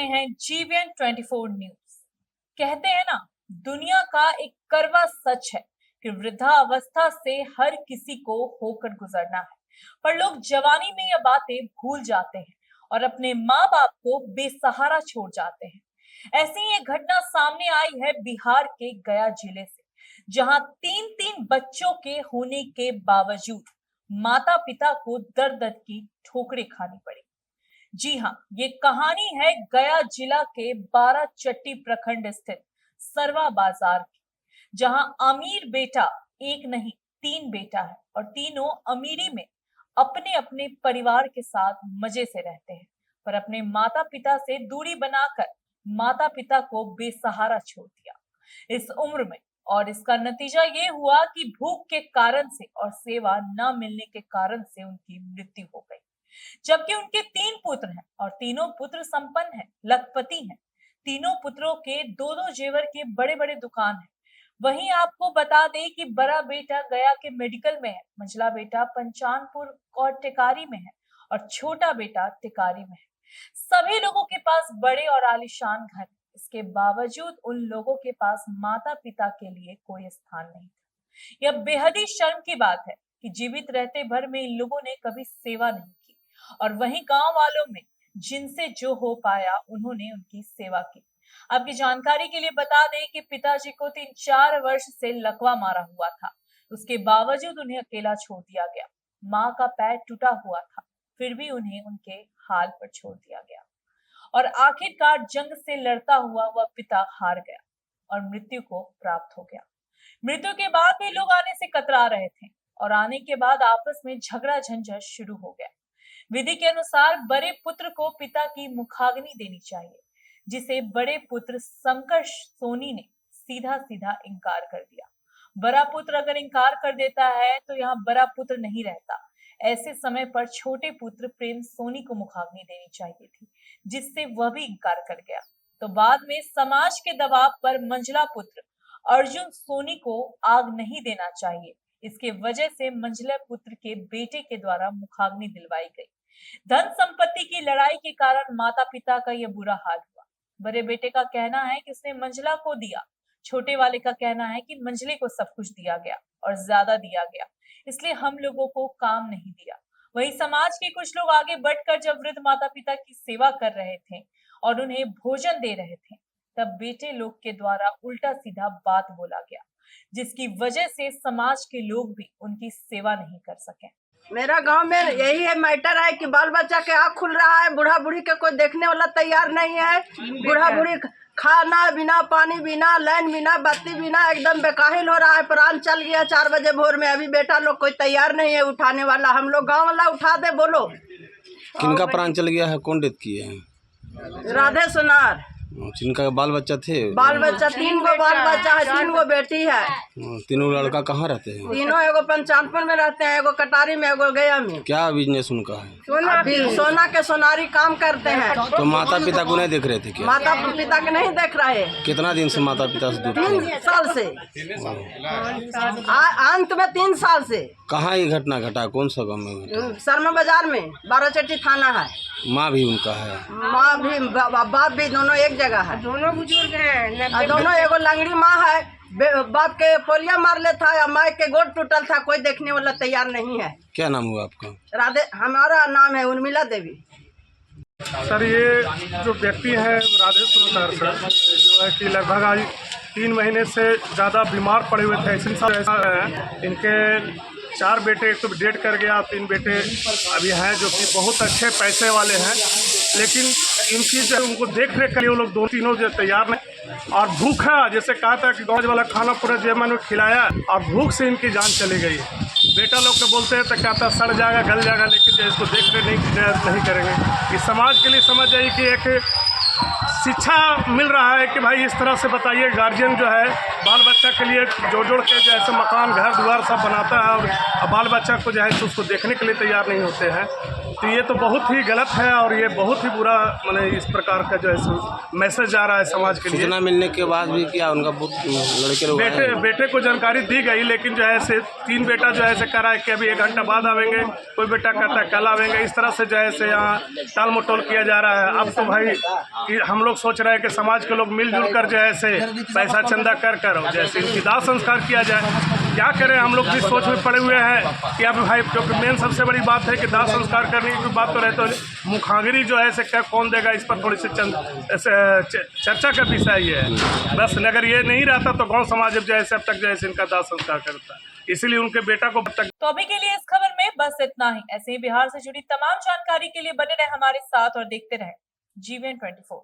हैं GVN 24 news. कहते हैं ना, दुनिया का एक कड़वा सच है कि वृद्धावस्था से हर किसी को होकर गुजरना है, पर लोग जवानी में ये बातें भूल जाते हैं और अपने माँ बाप को बेसहारा छोड़ जाते हैं। ऐसी एक घटना सामने आई है बिहार के गया जिले से, जहां तीन बच्चों के होने के बावजूद माता पिता को दर दर की ठोकरें खानी पड़ी। जी हाँ, ये कहानी है गया जिला के बाराचट्टी प्रखंड स्थित सरवा बाजार की, जहां अमीर बेटा एक नहीं 3 बेटा है और तीनों अमीरी में अपने अपने परिवार के साथ मजे से रहते हैं, पर अपने माता पिता से दूरी बनाकर माता पिता को बेसहारा छोड़ दिया इस उम्र में। और इसका नतीजा ये हुआ कि भूख के कारण से और सेवा न मिलने के कारण से उनकी मृत्यु हो गई। जबकि उनके 3 पुत्र हैं और तीनों पुत्र संपन्न हैं, लखपति हैं। तीनों पुत्रों के 2-2 जेवर के बड़े बड़े दुकान हैं। वहीं आपको बता दें कि बड़ा बेटा गया के मेडिकल में है, मंझला बेटा पंचानपुर और टिकारी में है और छोटा बेटा टिकारी में है। सभी लोगों के पास बड़े और आलीशान घर, इसके बावजूद उन लोगों के पास माता पिता के लिए कोई स्थान नहीं था। यह बेहद ही शर्म की बात है कि जीवित रहते भर में इन लोगों ने कभी सेवा नहीं की, और वहीं गांव वालों में जिनसे जो हो पाया उन्होंने उनकी सेवा की। आपकी जानकारी के लिए बता दें कि पिताजी को 3-4 वर्ष से लकवा मारा हुआ था, उसके बावजूद उन्हें अकेला छोड़ दिया गया। माँ का पैर टूटा हुआ था, फिर भी उन्हें उनके हाल पर छोड़ दिया गया और आखिरकार जंग से लड़ता हुआ वह पिता हार गया और मृत्यु को प्राप्त हो गया। मृत्यु के बाद भी लोग आने से कतरा रहे थे और आने के बाद आपस में झगड़ा झंझट शुरू हो गया। विधि के अनुसार बड़े पुत्र को पिता की मुखाग्नि देनी चाहिए, जिसे बड़े पुत्र शंकर सोनी ने सीधा सीधा इनकार कर दिया। बड़ा पुत्र अगर इनकार कर देता है तो यहाँ बड़ा पुत्र नहीं रहता। ऐसे समय पर छोटे पुत्र प्रेम सोनी को मुखाग्नि देनी चाहिए थी, जिससे वह भी इनकार कर गया। तो बाद में समाज के दबाव पर मंझला पुत्र अर्जुन सोनी को आग नहीं देना चाहिए, इसके वजह से मंझला पुत्र के बेटे के द्वारा मुखाग्नि दिलवाई गई। धन संपत्ति की लड़ाई के कारण माता पिता का यह बुरा हाल हुआ। बड़े बेटे का कहना है कि उसने मंझला को दिया, छोटे वाले का कहना है कि मंझले को सब कुछ दिया गया और ज्यादा दिया गया, इसलिए हम लोगों को काम नहीं दिया। वहीं समाज के कुछ लोग आगे बढ़कर जब वृद्ध माता पिता की सेवा कर रहे थे और उन्हें भोजन दे रहे थे, तब बेटे लोग के द्वारा उल्टा सीधा बात बोला गया, जिसकी वजह से समाज के लोग भी उनकी सेवा नहीं कर सके। मेरा गांव में यही है मैटर है कि बाल बच्चा के आँख खुल रहा है, बूढ़ा बूढ़ी के कोई देखने वाला तैयार नहीं है। बूढ़ा बूढ़ी खाना बिना, पानी बिना, लाइन बिना, बत्ती बिना एकदम बेकाहिल हो रहा है। प्राण चल गया 4 बजे भोर में, अभी बेटा लोग कोई तैयार नहीं है उठाने वाला। हम लोग गांव वाला उठा दे, बोलो किनका प्राण चल गया है? कौन डेथ किए हैं? राधे सोनार। जिनका बाल बच्चा थे? बाल बच्चा 3 गो बाल बच्चा है, 3 गो बेटी है। तीनों लड़का कहाँ रहते हैं? तीनों एगो पंचानपुर में रहते हैं, एगो कटारी में, एगो गया में। क्या बिजनेस उनका है? सोना के सोनारी काम करते हैं। तो माता पिता को नहीं देख रहे थे क्या? माता पिता के नहीं देख रहे। कितना दिन से माता पिता से दूर? 3 साल से। अंत में 3 साल से। कहाँ ये घटना घटा? कौन सा गाँव में घटा? सरवा बाजार में, बाराचट्टी थाना है। माँ भी उनका है? माँ भी बाप भी, दोनों एक जगह है। दोनों बुजुर्ग हैं। दोनों, एगो लंगड़ी माँ है, बाप के पोलिया मार ले था या माँ के गोड़ टूटल था, कोई देखने वाला तैयार नहीं है। क्या नाम हुआ आपका? राधे, हमारा नाम है उर्मिला देवी। सर, ये जो व्यक्ति है राधे सोनार सर, जो है कि लगभग आज 3 महीने से ज़्यादा बीमार पड़े हुए थे। ऐसा है, इनके 4 बेटे एक तो डेट कर गया, 3 बेटे अभी हैं जो कि बहुत अच्छे पैसे वाले हैं, लेकिन इनकी जो उनको देख रेख के लिए वो लोग 2-3 जो तैयार नहीं। और भूखा, जैसे कहा था कि गाँव वाला खाना पूरा जेमन में खिलाया और भूख से इनकी जान चली गई। बेटा लोग को बोलते हैं तो कहता सड़ जाएगा, गल जाएगा, लेकिन जो इसको देख रेख नहीं करेंगे। इस समाज के लिए समझ जाइए कि एक शिक्षा मिल रहा है कि भाई इस तरह से बताइए, गार्जियन जो है बाल बच्चा के लिए जोड़ के जैसे मकान घर द्वार सब बनाता है और बाल बच्चा को जो है उसको देखने के लिए तैयार नहीं होते हैं। तो ये तो बहुत ही गलत है और ये बहुत ही बुरा, माने इस प्रकार का जो है मैसेज जा रहा है समाज के लिए। सूचना मिलने के बाद भी क्या उनका लड़के लोग बेटे को जानकारी दी गई, लेकिन जो है से 3 बेटा जो है से कह रहा है कि अभी 1 घंटा बाद आवेंगे, कोई बेटा कहता है कल आवेंगे। इस तरह से जो है से यहाँ टाल मटोल किया जा रहा है। अब तो भाई कि हम लोग सोच रहे हैं कि समाज के लोग मिलजुल कर जो है से पैसा चंदा कर कर जैसे इनकी दाह संस्कार किया जाए। क्या करें, हम लोग जिस सोच में पड़े हुए हैं कि अब भाई, क्योंकि मेन सबसे बड़ी बात है कि दाह संस्कार करने की बात तो रहते हो, मुखाग्नि जो है से क्या कौन देगा, इस पर थोड़ी सी चर्चा का विषय ये है। बस अगर ये नहीं रहता तो गाँव समाज जो है अब तक जो है इनका दाह संस्कार करता, इसीलिए उनके बेटा को अब तक। तो अभी के लिए इस खबर में बस इतना ही। ऐसे ही बिहार से जुड़ी तमाम जानकारी के लिए बने रहे हमारे साथ और देखते रहे GVN 24।